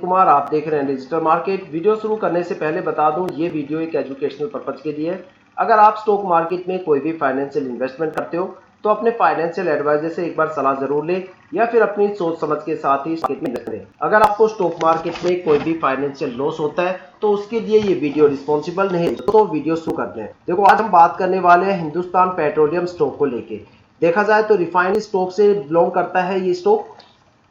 कुमार, आप देख रहे हैं डिजिटल मार्केट। वीडियो शुरू करने से पहले बता दूं, ये वीडियो एक एजुकेशनल पर्पज के लिए है। अगर आप स्टॉक मार्केट में कोई भी फाइनेंशियल इन्वेस्टमेंट करते हो तो अपने फाइनेंशियल एडवाइजर से एक बार सलाह जरूर लें या फिर अपनी सोच समझ के साथ ही मार्केट में इन्वेस्ट करें। अगर आपको स्टॉक मार्केट में कोई भी फाइनेंशियल लॉस होता है तो उसके लिए ये वीडियो रिस्पॉन्सिबल नहीं है। तो वीडियो शुरू करते हैं। देखो, आज हम बात करने वाले हैं हिंदुस्तान पेट्रोलियम स्टॉक को लेके। देखा जाए तो रिफाइनरी स्टॉक से बिलोंग करता है ये स्टॉक।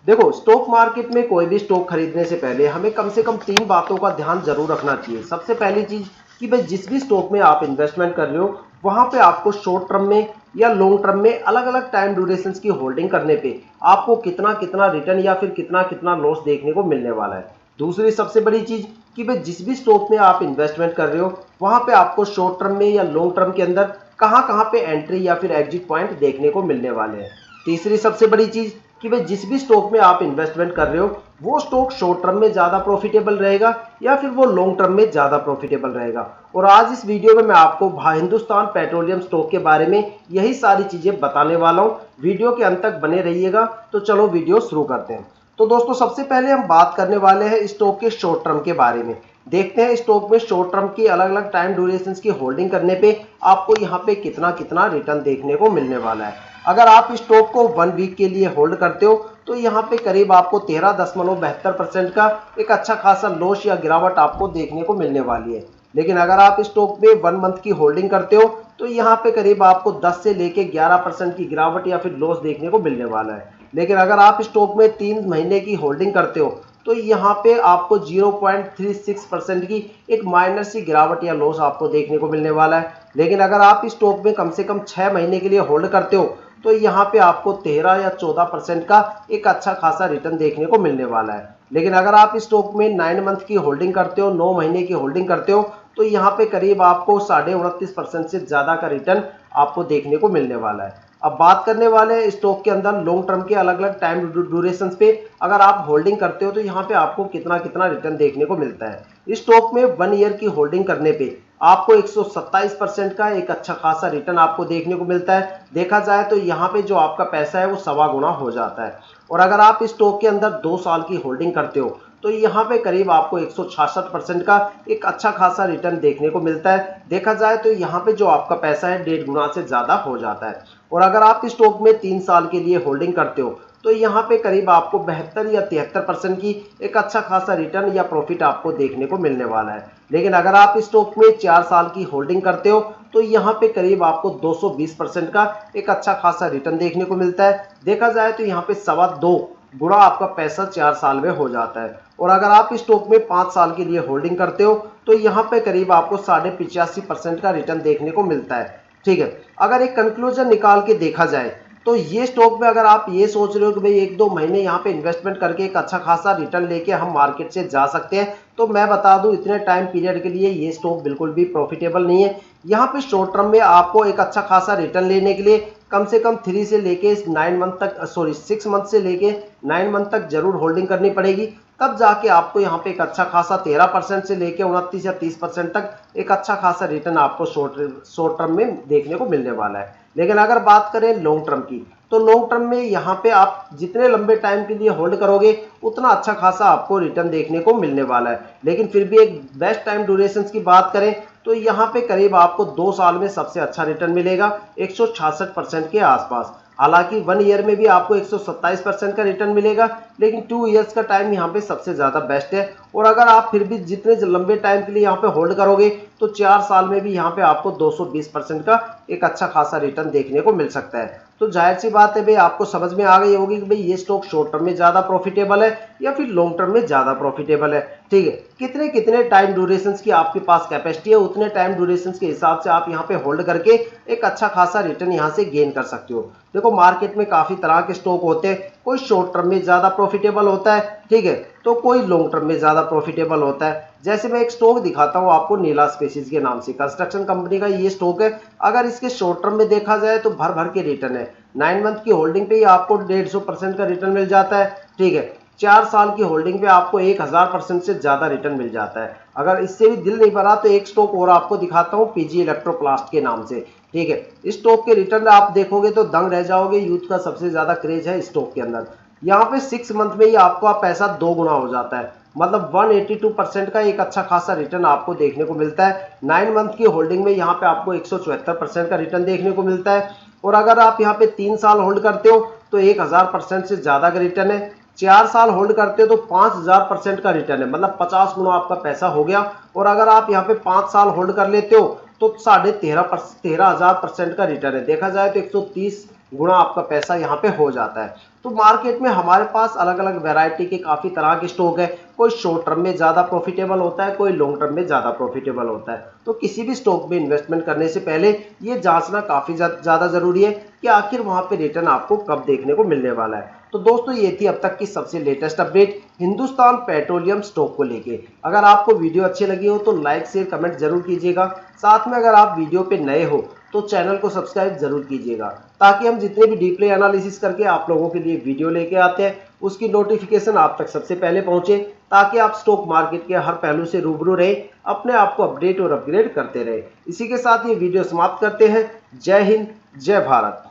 देखो, स्टॉक मार्केट में कोई भी स्टॉक खरीदने से पहले हमें कम से कम 3 बातों का ध्यान जरूर रखना चाहिए। सबसे पहली चीज कि भाई जिस भी स्टॉक में आप इन्वेस्टमेंट कर रहे हो वहां पे आपको शॉर्ट टर्म में या लॉन्ग टर्म में अलग अलग टाइम ड्यूरेशन की होल्डिंग करने पे आपको कितना कितना रिटर्न या फिर कितना कितना लॉस देखने को मिलने वाला है। दूसरी सबसे बड़ी चीज कि भाई जिस भी स्टॉक में आप इन्वेस्टमेंट कर रहे हो वहां पे आपको शॉर्ट टर्म में या लॉन्ग टर्म के अंदर कहां पे एंट्री या फिर एग्जिट पॉइंट देखने को मिलने वाले हैं। तीसरी सबसे बड़ी चीज कि भाई जिस भी स्टॉक में आप इन्वेस्टमेंट कर रहे हो वो स्टॉक शॉर्ट टर्म में ज्यादा प्रॉफिटेबल रहेगा या फिर वो लॉन्ग टर्म में ज्यादा प्रॉफिटेबल रहेगा। और आज इस वीडियो में मैं आपको हिंदुस्तान पेट्रोलियम स्टॉक के बारे में यही सारी चीजें बताने वाला हूं। वीडियो के अंत तक बने रहिएगा। तो चलो वीडियो शुरू करते हैं। तो दोस्तों, सबसे पहले हम बात करने वाले हैं स्टॉक के शॉर्ट टर्म के बारे में। देखते हैं स्टॉक में शॉर्ट टर्म की अलग अलग टाइम ड्यूरेशन की होल्डिंग करने पे आपको यहाँ पे कितना कितना रिटर्न देखने को मिलने वाला है। अगर आप स्टॉक को 1 वीक के लिए होल्ड करते हो तो यहाँ पे करीब आपको 13.72% का एक अच्छा खासा लॉस या गिरावट आपको देखने को मिलने वाली है। लेकिन अगर आप स्टॉक में 1 मंथ की होल्डिंग करते हो तो यहाँ पे करीब आपको 10 से लेके 11% की गिरावट या फिर लॉस देखने को मिलने वाला है। लेकिन अगर आप स्टॉक में 3 महीने की होल्डिंग करते हो तो यहाँ पे आपको 0.36% की एक माइनर सी गिरावट या लॉस आपको देखने को मिलने वाला है। लेकिन अगर आप स्टॉक में कम से कम 6 महीने के लिए होल्ड करते हो तो यहाँ पे आपको 13 या 14% का एक अच्छा खासा रिटर्न देखने को मिलने वाला है। लेकिन अगर आप स्टॉक में 9 मंथ की होल्डिंग करते हो, 9 महीने की होल्डिंग करते हो तो यहाँ पे करीब आपको 29.5% से ज्यादा का रिटर्न आपको देखने को मिलने वाला है। अब बात करने वाले हैं स्टॉक के अंदर लॉन्ग टर्म के अलग अलग टाइम ड्यूरेशन पे। अगर आप होल्डिंग करते हो तो यहाँ पे आपको कितना कितना रिटर्न देखने को मिलता है। स्टॉक में 1 ईयर की होल्डिंग करने पे आपको 127% का एक अच्छा खासा रिटर्न आपको देखने को मिलता है। देखा जाए तो यहाँ पे जो आपका पैसा है वो 1.25 गुना हो जाता है। और अगर आप स्टॉक के अंदर 2 साल की होल्डिंग करते हो तो यहाँ पे करीब आपको 166% का एक अच्छा खासा रिटर्न देखने को मिलता है। देखा जाए तो यहाँ पे जो आपका पैसा है 1.5 गुना से ज्यादा हो जाता है। और अगर आप स्टॉक में 3 साल के लिए होल्डिंग करते हो तो यहाँ पे करीब आपको 72 या 73% की एक अच्छा खासा रिटर्न या प्रॉफिट आपको देखने को मिलने वाला है। लेकिन अगर आप स्टॉक में 4 साल की होल्डिंग करते हो तो यहाँ पे करीब आपको 220% का एक अच्छा खासा रिटर्न देखने को मिलता है। देखा जाए तो यहाँ पे 2.25 गुना आपका पैसा 4 साल में हो जाता है। और अगर आप स्टॉक में 5 साल के लिए होल्डिंग करते हो तो यहाँ पे करीब आपको 85.5% का रिटर्न देखने को मिलता है। ठीक है, अगर एक कंक्लूजन निकाल के देखा जाए तो ये स्टॉक में अगर आप ये सोच रहे हो कि भाई 1-2 महीने यहाँ पे इन्वेस्टमेंट करके एक अच्छा खासा रिटर्न लेके हम मार्केट से जा सकते हैं तो मैं बता दूं इतने टाइम पीरियड के लिए ये स्टॉक बिल्कुल भी प्रॉफिटेबल नहीं है। यहाँ पे शॉर्ट टर्म में आपको एक अच्छा खासा रिटर्न लेने के लिए कम से कम 3 से लेके 9 मंथ तक, सॉरी 6 मंथ से लेके 9 मंथ तक जरूर होल्डिंग करनी पड़ेगी। तब जाके आपको यहाँ पे एक अच्छा खासा 13% से लेके 29 या 30% तक एक अच्छा खासा रिटर्न आपको शॉर्ट टर्म में देखने को मिलने वाला है। लेकिन अगर बात करें लॉन्ग टर्म की तो लॉन्ग टर्म में यहाँ पे आप जितने लंबे टाइम के लिए होल्ड करोगे उतना अच्छा खासा आपको रिटर्न देखने को मिलने वाला है। लेकिन फिर भी एक बेस्ट टाइम ड्यूरेशन की बात करें तो यहाँ पे करीब आपको 2 साल में सबसे अच्छा रिटर्न मिलेगा 166% के आसपास। हालांकि 1 ईयर में भी आपको 127% का रिटर्न मिलेगा, लेकिन 2 ईयर्स का टाइम यहाँ पे सबसे ज्यादा बेस्ट है। और अगर आप फिर भी जितने लंबे टाइम के लिए यहाँ पे होल्ड करोगे तो 4 साल में भी यहाँ पे आपको 220% का एक अच्छा खासा रिटर्न देखने को मिल सकता है। तो जाहिर सी बात है भाई, आपको समझ में आ गई होगी कि भाई ये स्टॉक शॉर्ट टर्म में ज्यादा प्रॉफिटेबल है या फिर लॉन्ग टर्म में ज्यादा प्रॉफिटेबल है। ठीक है, कितने कितने टाइम ड्यूरेशन की आपके पास कैपेसिटी है उतने टाइम ड्यूरेशन के हिसाब से आप यहाँ पे होल्ड करके एक अच्छा खासा रिटर्न यहाँ से गेन कर सकते हो। देखो, मार्केट में काफी तरह के स्टॉक होते हैं, कोई शॉर्ट टर्म में ज्यादा प्रॉफिटेबल होता है, ठीक है, तो कोई लॉन्ग टर्म में ज्यादा प्रॉफिटेबल होता है। जैसे मैं एक स्टॉक दिखाता हूँ आपको, नीला स्पेसिस के नाम से कंस्ट्रक्शन कंपनी का ये स्टॉक है। अगर इसके शॉर्ट टर्म में देखा जाए तो भर भर के रिटर्न है। 9 मंथ की होल्डिंग पे ही आपको 150% का रिटर्न मिल जाता है। ठीक है, 4 साल की होल्डिंग पे आपको 1000% से ज्यादा रिटर्न मिल जाता है। अगर इससे भी दिल नहीं भरा तो एक स्टॉक और आपको दिखाता हूँ, पीजी इलेक्ट्रोप्लास्ट के नाम से। ठीक है, इस स्टॉक के रिटर्न आप देखोगे तो दंग रह जाओगे। यूथ का सबसे ज्यादा क्रेज है स्टॉक के अंदर। यहाँ पे 6 मंथ में ही आपका पैसा 2 गुना हो जाता है। मतलब 182% का एक अच्छा खासा रिटर्न आपको देखने को मिलता है। 9 मंथ की होल्डिंग में यहाँ पे आपको 174% का रिटर्न देखने को मिलता है। और अगर आप यहाँ पे 3 साल होल्ड करते हो तो 1000% से ज़्यादा का रिटर्न है। 4 साल होल्ड करते हो तो 5000% का रिटर्न है, मतलब 50 गुना आपका पैसा हो गया। और अगर आप यहाँ पे 5 साल होल्ड कर लेते हो तो 13,500% का रिटर्न है। देखा जाए तो 130 गुना आपका पैसा यहाँ पे हो जाता है। तो मार्केट में हमारे पास अलग अलग वैरायटी के काफ़ी तरह के स्टॉक है। कोई शॉर्ट टर्म में ज़्यादा प्रॉफिटेबल होता है, कोई लॉन्ग टर्म में ज़्यादा प्रॉफिटेबल होता है। तो किसी भी स्टॉक में इन्वेस्टमेंट करने से पहले ये जांचना काफ़ी ज़्यादा ज़रूरी है कि आखिर वहाँ पे रिटर्न आपको कब देखने को मिलने वाला है। तो दोस्तों ये थी अब तक की सबसे latest update Hindustan petroleum stock को लेके। अगर आपको वीडियो अच्छी लगी हो तो लाइक शेयर कमेंट जरूर कीजिएगा। साथ में अगर आप वीडियो पे नए हो तो चैनल को सब्सक्राइब जरूर कीजिएगा, ताकि हम जितने भी डीपली एनालिसिस करके आप लोगों के लिए वीडियो लेके आते हैं उसकी नोटिफिकेशन आप तक सबसे पहले पहुंचे, ताकि आप स्टॉक मार्केट के हर पहलू से रूबरू रहे, अपने आप को अपडेट और अपग्रेड करते रहे। इसी के साथ ये वीडियो समाप्त करते हैं। जय हिंद, जय भारत।